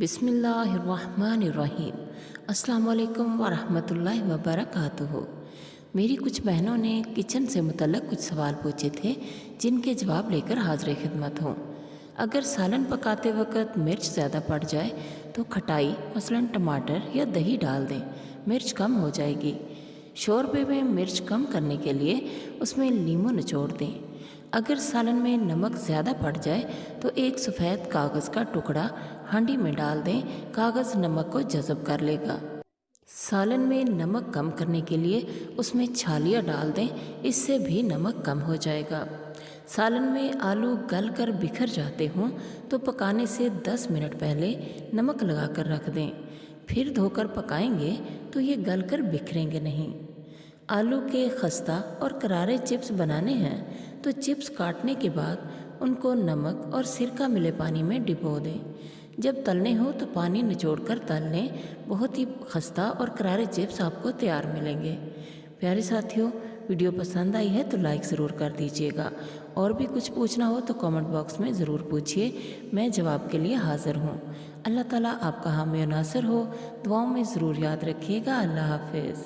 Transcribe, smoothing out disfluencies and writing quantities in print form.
बिस्मिल्लाहिर्रहमानिर्रहीम। अस्सलाम वालेकुम वरहमतुल्लाहि वबरकातुहू। मेरी कुछ बहनों ने किचन से मुतल्लक कुछ सवाल पूछे थे जिनके जवाब लेकर हाजिर खिदमत हूँ। अगर सालन पकाते वक्त मिर्च ज़्यादा पड़ जाए तो खटाई मसलन टमाटर या दही डाल दें, मिर्च कम हो जाएगी। शोरबे में मिर्च कम करने के लिए उसमें नींबू निचोड़ दें। अगर सालन में नमक ज़्यादा पड़ जाए तो एक सफ़ेद कागज़ का टुकड़ा हांडी में डाल दें, कागज़ नमक को जज़ब कर लेगा। सालन में नमक कम करने के लिए उसमें छालिया डाल दें, इससे भी नमक कम हो जाएगा। सालन में आलू गल कर बिखर जाते हों तो पकाने से 10 मिनट पहले नमक लगाकर रख दें, फिर धोकर पकाएंगे तो ये गल कर बिखरेंगे नहीं। आलू के खस्ता और करारे चिप्स बनाने हैं तो चिप्स काटने के बाद उनको नमक और सिरका मिले पानी में डिबो दें। जब तलने हो तो पानी निचोड़कर तल लें, बहुत ही खस्ता और करारे चिप्स आपको तैयार मिलेंगे। प्यारे साथियों, वीडियो पसंद आई है तो लाइक ज़रूर कर दीजिएगा। और भी कुछ पूछना हो तो कमेंट बॉक्स में ज़रूर पूछिए, मैं जवाब के लिए हाज़िर हूँ। अल्लाह ताला आपका हामी और नासिर हो। दुआओं में ज़रूर याद रखिएगा। अल्लाह हाफिज़।